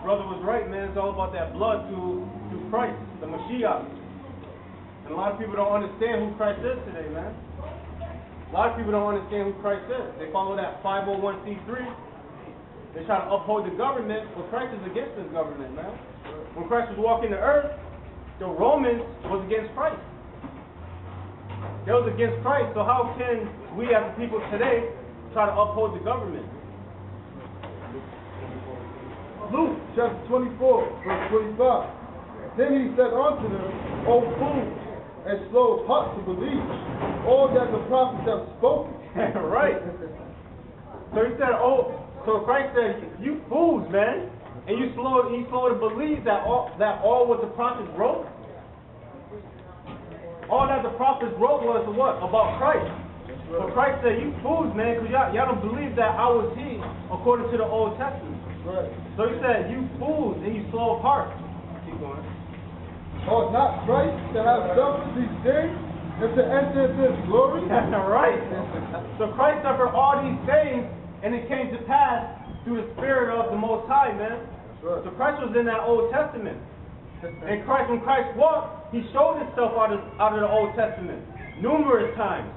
brother was right, man. It's all about that blood through Christ, the Mashiach. And a lot of people don't understand who Christ is today, man. A lot of people don't understand who Christ is. They follow that 501c3. They try to uphold the government, but Christ is against this government, man. When Christ was walking the earth, the Romans was against Christ. They was against Christ, so how can we as the people today try to uphold the government? Luke chapter 24, verse 25. Then he said unto them, O fools, and slow of heart to believe all that the prophets have spoken. Right. So he said, so Christ said, you fools, man, and you slow to believe that all what the prophets wrote? All that the prophets wrote was what? About Christ. So Christ said, you fools, man, because y'all don't believe that I was he according to the Old Testament. Right. So he said, you fools, and you slow of heart. Keep going. Ought not Christ to have suffered these things and to enter into his glory? Right. So Christ suffered all these things, and it came to pass through the Spirit of the Most High, man. Right. So Christ was in that Old Testament. And when Christ walked, he showed himself out of the Old Testament numerous times.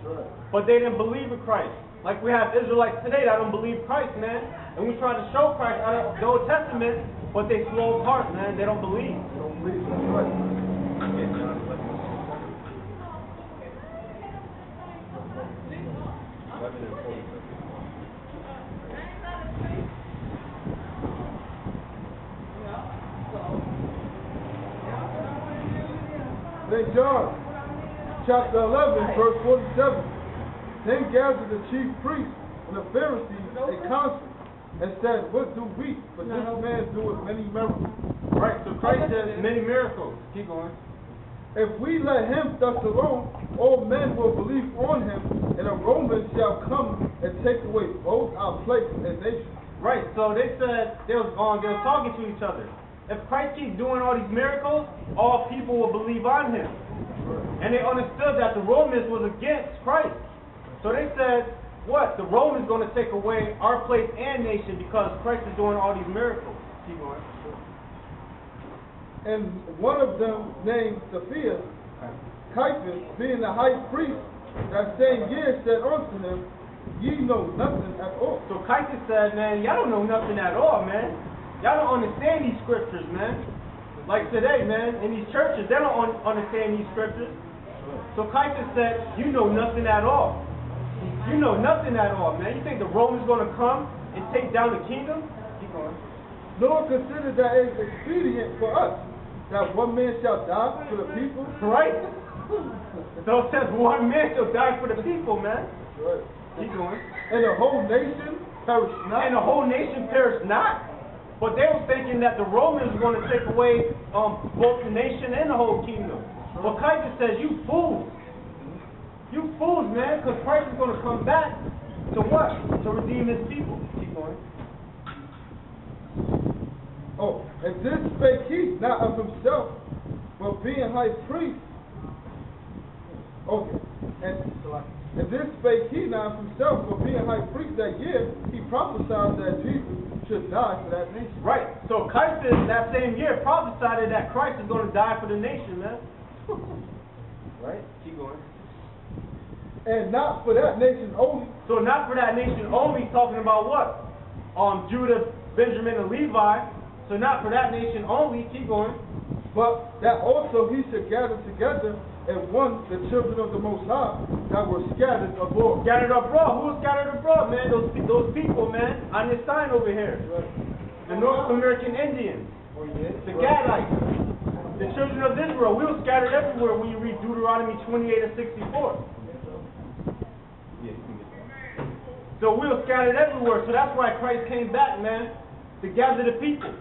Right. But they didn't believe in Christ. Like we have Israelites today that don't believe Christ, man. And we try to show Christ out of the Old Testament, but they slow apart, man. They don't believe. They don't believe. That's right. St. John, chapter 11, verse 47. Then gathered the chief priests and the Pharisees a council and said, what do we? For this man doeth many miracles. Right, so Christ does many miracles. Keep going. If we let him thus alone, all men will believe on him, and the Romans shall come and take away both our place and nation. Right, so they said they was talking to each other. If Christ keeps doing all these miracles, all people will believe on him. And they understood that the Romans was against Christ. So they said, what? The Romans going to take away our place and nation because Christ is doing all these miracles. Keep going. And one of them, named Caiaphas, being the high priest, that same year said unto them, ye know nothing at all. So Caiaphas said, man, y'all don't know nothing at all, man. Y'all don't understand these scriptures, man. Like today, man, in these churches, they don't understand these scriptures. So Caiaphas said, you know nothing at all. You know nothing at all, man. You think the Romans going to come and take down the kingdom? Keep going. Nor consider that it is expedient for us that one man shall die for the people. Right? So it says one man shall die for the people, man. Right. Keep going. And the whole nation perish not. And the whole nation perish not. But they were thinking that the Romans were going to take away both the nation and the whole kingdom. But Caiaphas says, you fools. You fools, man, because Christ is going to come back to what? To redeem his people. Keep going. Oh, and this spake he not of himself, but being high priest. Okay. And this spake he not of himself, but being high priest that year, he prophesied that Jesus should die for that nation. Right. So Caiaphas that same year prophesied that Christ is going to die for the nation, man. Right? Keep going. And not for that nation only. So not for that nation only, talking about what? Judah, Benjamin, and Levi. So not for that nation only. Keep going. But that also he should gather together and one the children of the Most High that were scattered abroad. Scattered abroad. Who was scattered abroad, man? Those people, man, on this sign over here. Right. The North American Indians. The Gadites. The children of Israel. We were scattered everywhere when you read Deuteronomy 28 and 64. So we were scattered everywhere. So that's why Christ came back, man, to gather the people.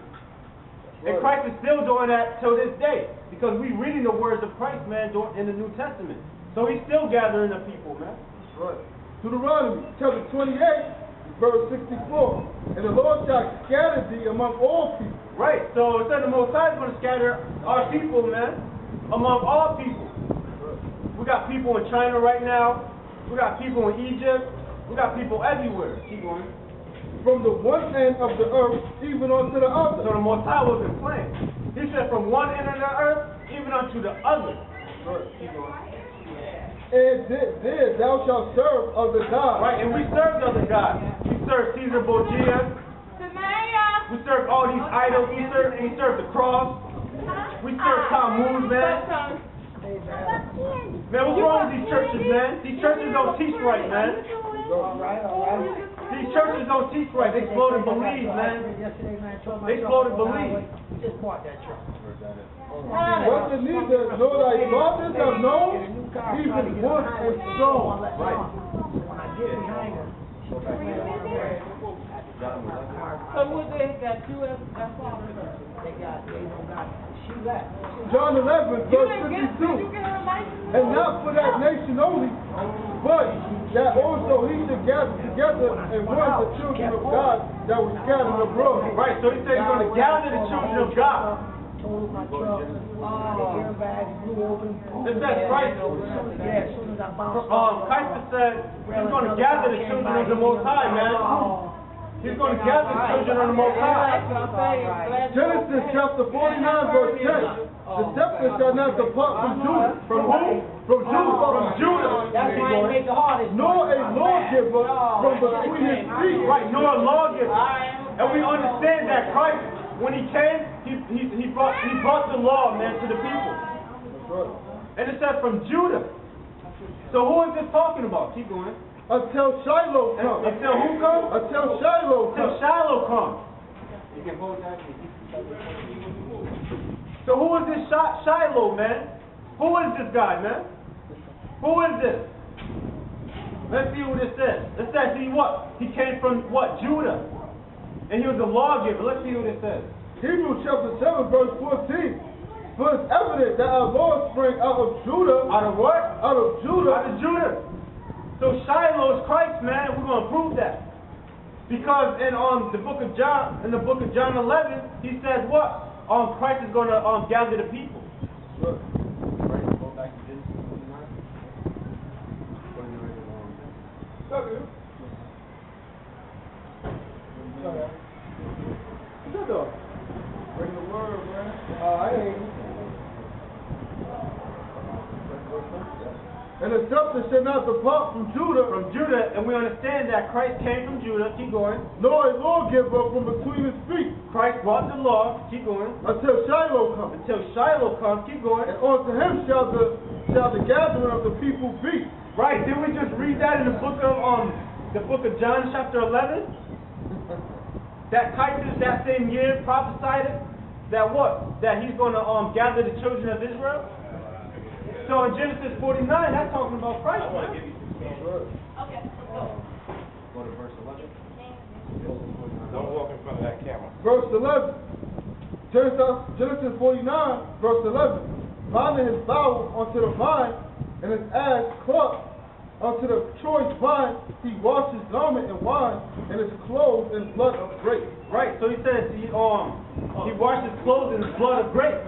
And Christ is still doing that till this day. Because we reading the words of Christ, man, in the New Testament. So he's still gathering the people, man. That's right. Deuteronomy chapter 28, verse 64. And the Lord shall scatter thee among all people. Right. So it said the Most High is going to scatter our people, man, among all people. We got people in China right now. We got people in Egypt. We got people everywhere. Keep going. from the one end of the earth even unto the other. So the Most High wasn't playing. He said from one end of the earth even unto the other. And there thou shalt serve other gods. Right, and we served other gods. We served Caesar Borgia. We served all these idols. We served the cross. We served Tammuz, man. Man, what's wrong with these churches, man? These churches don't teach right, man. All right. These churches don't teach right. They explode and believe, man. They explode and believe. Just bought that truck. What the neither know thy fathers have known, even wood and stone. Right. When I get behind her, she'll bring me So what they got you as father? They don't got, she left. John 11, verse 52. And not for that nation only, but that also he should gather together and warn the children of God that were scattered abroad. Right, so he said he's going to gather the children of God. Told my truck, the airbags blew open. This says Christ. As soon as I bounced Caiaphas said he's going to gather the children of the Most High, man. He's going to gather the children of the Most High. Genesis chapter 49, verse 10. The scepter shall not depart from Judah. From who? From Judah. From Judah. That's why he made the hardest. Nor a lawgiver from between his feet. Right, nor a lawgiver. And we understand that Christ, when he came, he brought the law, man, to the people. And it said from Judah. So who is this talking about? Keep going. Until Shiloh comes. Until who comes? Until Shiloh Until comes. Shiloh comes. You can hold that. So who is this Shiloh, man? Who is this guy, man? Who is this? Let's see what it says. It says he what? He came from what? Judah. And he was a lawgiver. Let's see what it says. Hebrews chapter 7, verse 14. For it's evident that our Lord sprang out of Judah. Out of what? Out of Judah. Out of Judah. So Shiloh is Christ, man. We're going to prove that. Because in the book of John 11, he says what? Christ is going to gather the people. Right. Go back to Genesis 49. Okay. Shut up. Bring the word, man. I ain't. And the scepter shall not depart from Judah. From Judah, and we understand that Christ came from Judah. Keep going. Nor a lawgiver from between his feet. Christ brought the law. Keep going. Until Shiloh comes. Until Shiloh comes. Keep going. And unto him shall the gathering of the people be. Right. Didn't we just read that in the book of John, chapter 11? That Caiaphas that same year prophesied it. That what? That he's going to gather the children of Israel. So in Genesis 49, that's talking about Christ. Man. Okay, let's go. Go to verse 11. Don't walk in front of that camera. Verse 11. Genesis 49, verse 11. Binding his bow unto the vine, and his ass clucked unto the choice vine, he washed his garment in wine, and his clothes in blood of grapes. Right, so he says he washed his clothes in the blood of grapes.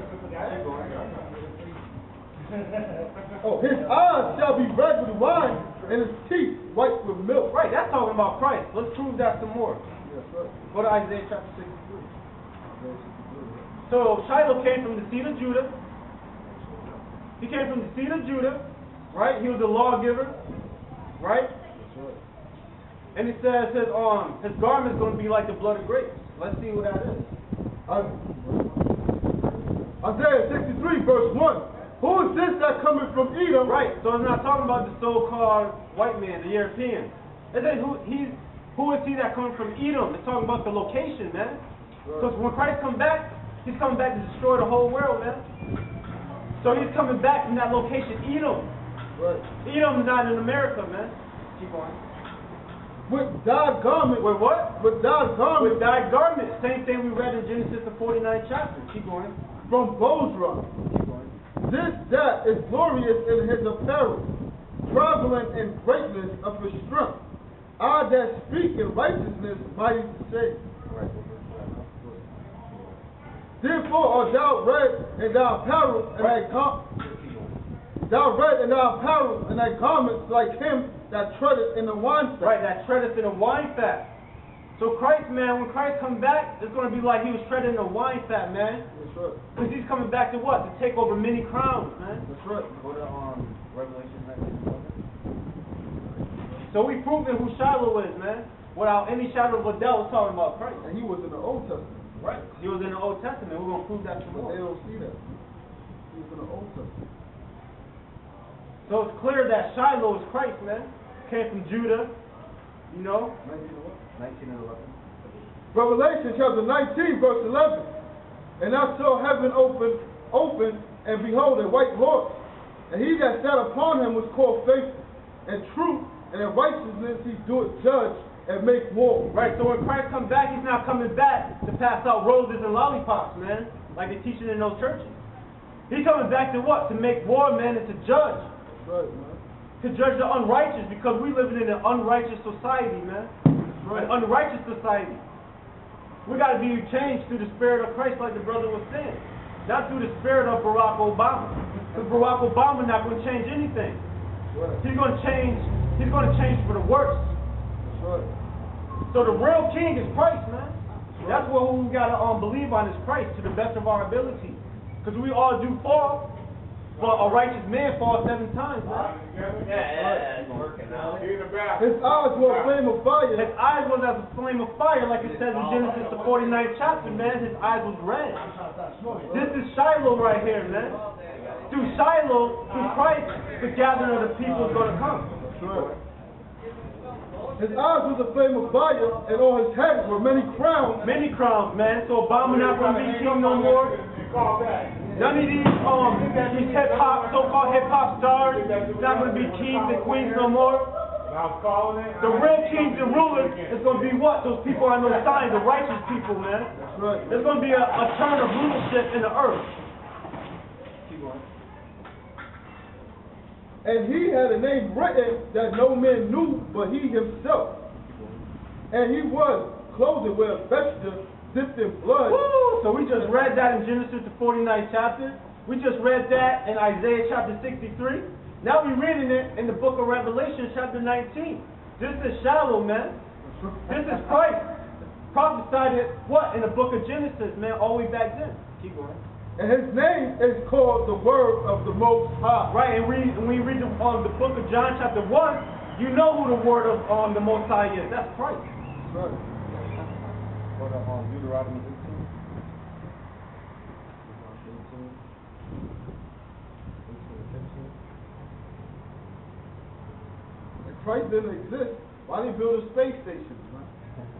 His eyes shall be red with wine, and his teeth white with milk. Right, that's talking about Christ. Let's prove that some more. Yes, sir. Go to Isaiah chapter 63. So Shiloh came from the seed of Judah. He came from the seed of Judah, right? He was a lawgiver, right? And it says his garment is going to be like the blood of grapes. Let's see what that is. Isaiah 63, verse 1. Who is this that cometh from Edom? Right, so it's not talking about the so-called white man, the European. It says who is he that comes from Edom? It's talking about the location, man. Because when Christ comes back, he's coming back to destroy the whole world, man. So he's coming back from that location, Edom. Right. Edom is not in America, man. Keep going. With dyed garment. With what? With dyed garment. With dyed garment. Same thing we read in Genesis the 49th chapter. Keep going. From Bozrah. Keep going. That is glorious in his apparel, traveling in greatness of his strength. I that speak in righteousness, mighty to save. Therefore art thou red in thy apparel, and thy garments like him that treadeth in the wine fat. Right, that treadeth in the wine fat. So Christ, man, when Christ comes back, it's going to be like he was treading a wine fat, man. That's right. Because he's coming back to what? To take over many crowns, man. That's right. Go to Revelation 19:11. So we proven who Shiloh is, man. Without any shadow of a doubt, we're talking about Christ. And he was in the Old Testament. Right. He was in the Old Testament. We're going to prove that some But they more. don't see that. He was in the Old Testament. So it's clear that Shiloh is Christ, man. Came from Judah, you know. 19 and 11. Revelation chapter 19, verse 11. And I saw heaven open, and behold, a white horse. And he that sat upon him was called Faithful, and Truth, and in righteousness he doeth judge and make war. Right, so when Christ comes back, he's not coming back to pass out roses and lollipops, man, like they're teaching in those churches. He's coming back to what? To make war, man, and to judge. That's right, man. To judge the unrighteous, because we live in an unrighteous society, man. An unrighteous society. We got to be changed through the spirit of Christ, like the brother was saying. Not through the spirit of Barack Obama. Because Barack Obama not going to change anything. Right. He's going to change for the worse. That's right. So the real king is Christ, man. That's what we got to believe on is Christ to the best of our ability. Because we all do fall. But a righteous man falls 7 times, man. Yeah, it's working out. His eyes were a flame of fire. His eyes was as a flame of fire, like it says in Genesis the 49th chapter, man. His eyes was red. This is Shiloh right here, man. Through Shiloh, through Christ, the gathering of the people is going to come. That's right. His eyes was a flame of fire, and on his head were many crowns. Many crowns, man. So Obama not going to be king no more. None of these so-called hip-hop stars not going to be kings and queens no more. The real kings and rulers is going to be what? Those people on those signs, the righteous people, man. That's right. There's going to be a turn of rulership in the earth. And he had a name written that no man knew but he himself. And he was clothed with a vesture dipped in blood. Woo! So we just read that in Genesis the 49th chapter. We just read that in Isaiah chapter 63. Now we're reading it in the book of Revelation chapter 19. This is Shiloh, man. This is Christ. Prophesied it, what? In the book of Genesis, man, all the way back then. Keep going. And his name is called the Word of the Most High. Right, and when we read the book of John chapter 1, you know who the Word of the Most High is. That's Christ. That's right. Go to Deuteronomy 18. If Christ didn't exist, why they build a space station, man?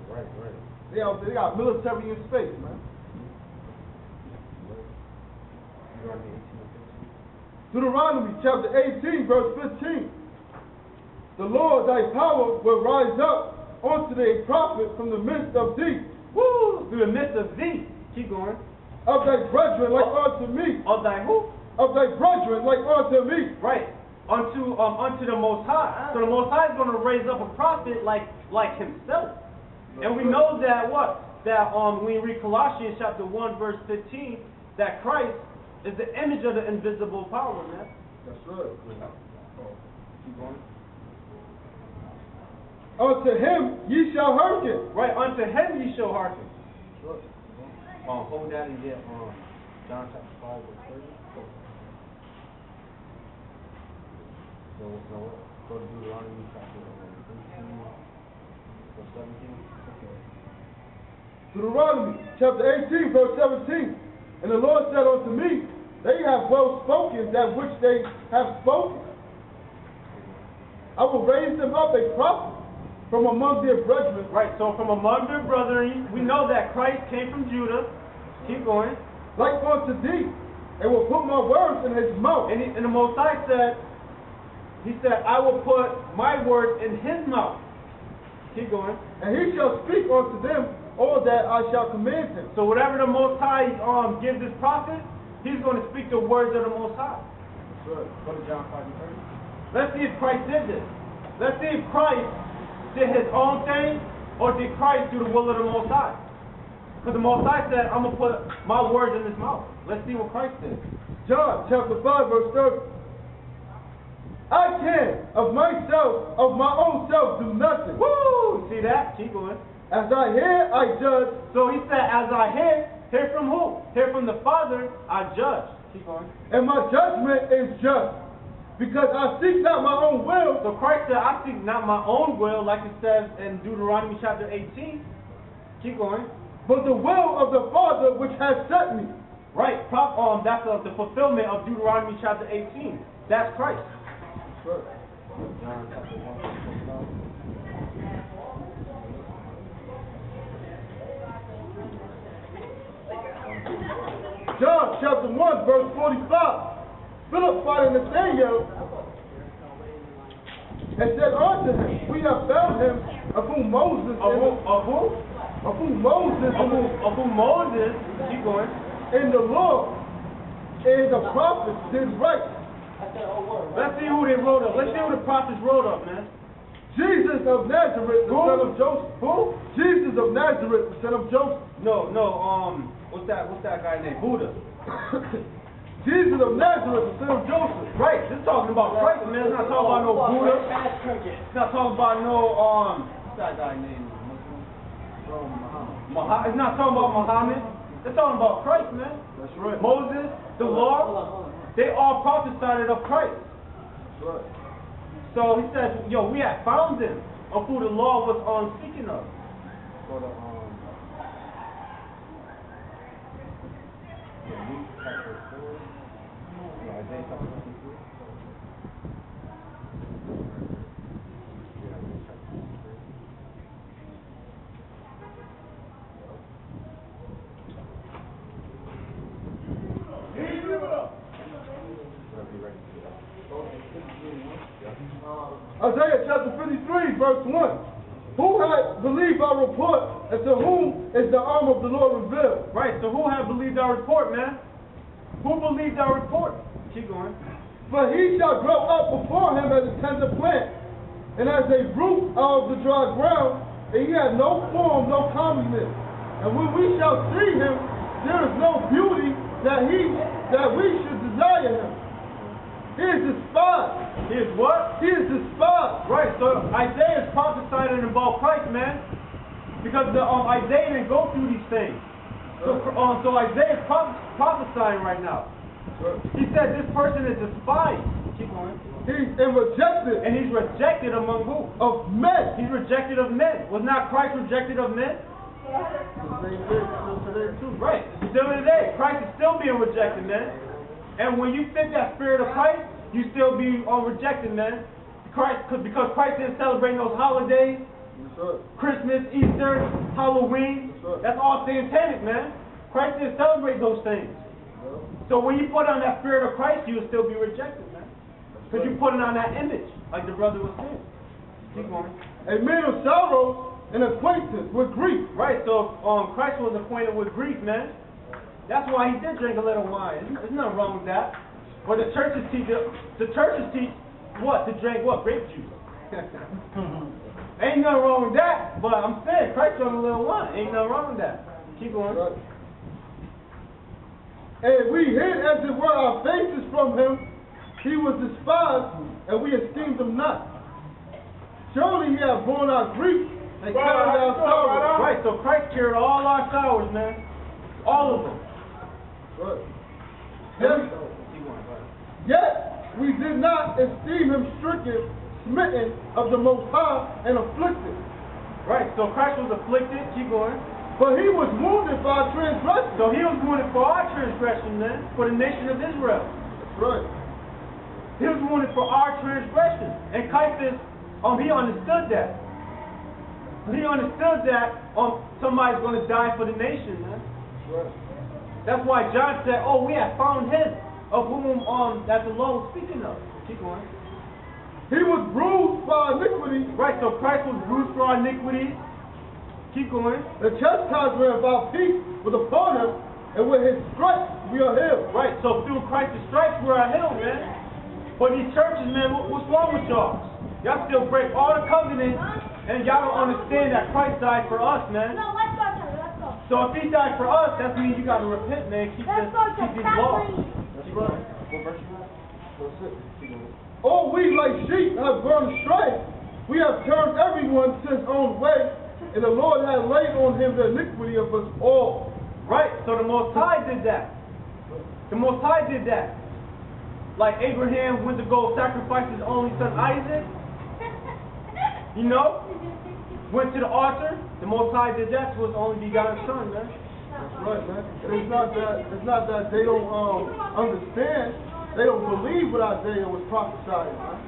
Right. They got military in space, man. Deuteronomy chapter 18, verse 15. The Lord thy power will rise up unto thee a prophet from the midst of thee. Woo! Through the midst of thee. Keep going. Of thy brethren like unto me. Of thy who? Of thy brethren like unto me. Right. Unto the Most High. So the Most High is going to raise up a prophet like himself. And we know that what? That when we read Colossians chapter 1 verse 15, that Christ is the image of the invisible power, man. That's right. Keep going. Unto him ye shall hearken. Right, unto him ye shall hearken. Sure. Hold that and get John chapter 5 verse 30. So go to Deuteronomy chapter 18 verse 17. Okay. Deuteronomy chapter 18 verse 17. And the Lord said unto me, they have well spoken that which they have spoken. I will raise them up a prophet from among their brethren. Right, so from among their brethren, we know that Christ came from Judah. Keep going. Like unto thee, and will put my words in his mouth. And the Most High said, he said, I will put my words in his mouth. Keep going. And he shall speak unto them all that I shall command him. So whatever the Most High gives this prophet, he's going to speak the words of the Most High. That's right. Go to John 5 and 30. Let's see if Christ did this. Let's see if Christ did his own thing, or did Christ do the will of the Most High? Because the Most High said, I'm going to put my words in his mouth. Let's see what Christ did. John chapter 5 verse 30. I can of myself, of my own self, do nothing. Woo! See that? Keep going. As I hear, I judge. So he said, as I hear from who? Hear from the Father, I judge. Keep going. And my judgment is just, because I seek not my own will. So Christ said, I seek not my own will, like it says in Deuteronomy chapter 18. Keep going. But the will of the Father which has sent me. Right. That's the fulfillment of Deuteronomy chapter 18. That's Christ. John chapter 1. John chapter 1, verse 45. Philip finding Nathanael and said unto him, we have found him of whom Moses keep going, in the law and the prophets did write. Let's see who they wrote up. Let's see who the prophets wrote up, man. Jesus of Nazareth, the son of Joseph. Who? Jesus of Nazareth, the son of Joseph. No, what's that guy named? Buddha. Jesus of Nazareth, the son of Joseph. Right, this is talking about Christ, man. It's not talking about no Buddha. It's not talking about no, what's that guy named? Muhammad. It's not talking about Muhammad. It's talking about Christ, man. That's right. Moses, the law, they all prophesied of Christ. That's right. So he says, yo, we have found him of who the law was speaking of. For the Luke chapter 4. Isaiah chapter 53. Isaiah chapter 53, verse 1. Who had believed our report, and to whom is the arm of the Lord revealed? Right, so who have believed our report, man? Who believed our report? Keep going. For he shall grow up before him as a tender plant, and as a root out of the dry ground, and he had no form, no comeliness. And when we shall see him, there is no beauty that we should desire him. He is despised. He is what? He is despised. Right, so Isaiah is prophesying about Christ, man. Because Isaiah didn't go through these things. So Isaiah is prophesying right now. He said this person is despised. Keep going. He's rejected. And he's rejected among who? Of men. He's rejected of men. Was not Christ rejected of men? Right. Still today. Christ is still being rejected, man. And when you fit that spirit of Christ, you still be rejected, man. Because Christ didn't celebrate those holidays. Christmas, Easter, Halloween. That's all satanic, man. Christ didn't celebrate those things. So when you put on that spirit of Christ, you will still be rejected, man. Because you're putting on that image, like the brother was saying. Keep going. A man of sorrows and acquaintance with grief. Right, so Christ was acquainted with grief, man. That's why he did drink a little wine. There's nothing wrong with that. But the churches teach what? To drink what? Grape juice. Ain't nothing wrong with that. But I'm saying Christ drank a little wine. Ain't nothing wrong with that. Keep going. Right. And we hid as it were our faces from him. He was despised, and we esteemed him not. Surely he hath borne our grief and carried our sorrows. Right, so Christ carried all our sorrows, man. All of them. Right. Yet we did not esteem him stricken, smitten of the Most High, and afflicted. Right, so Christ was afflicted. Keep going. But he was wounded for our transgression. So he was wounded for our transgression, man. For the nation of Israel. That's right. He was wounded for our transgression. And Caiaphas, he understood that. He understood that somebody's going to die for the nation, man. That's right. That's why John said, oh, we have found him of whom that the law was speaking of. Keep going. He was bruised for our iniquity. Right, so Christ was bruised for our iniquities. Keep going. The chastisement of our peace was upon him, and with his stripes we are healed. Right, so through Christ's stripes we are healed, man. But these churches, man, what's wrong with y'all? Y'all still break all the covenants, and y'all don't understand that Christ died for us, man. No, let's go, Charlie, let's go. So if he died for us, that means you got to repent, man. Keep these laws. That's right. What verse you at? Verse 6. All we like sheep have gone astray. We have turned everyone to his own way, And the Lord had laid on him the iniquity of us all. Right, so the Most High did that. The Most High did that. Like Abraham went to go sacrifice his only son Isaac. You know? Went to the altar. The Most High did that to his only begotten son, man. That's right, man. And it's not that they don't understand. They don't believe what Isaiah was prophesying, man.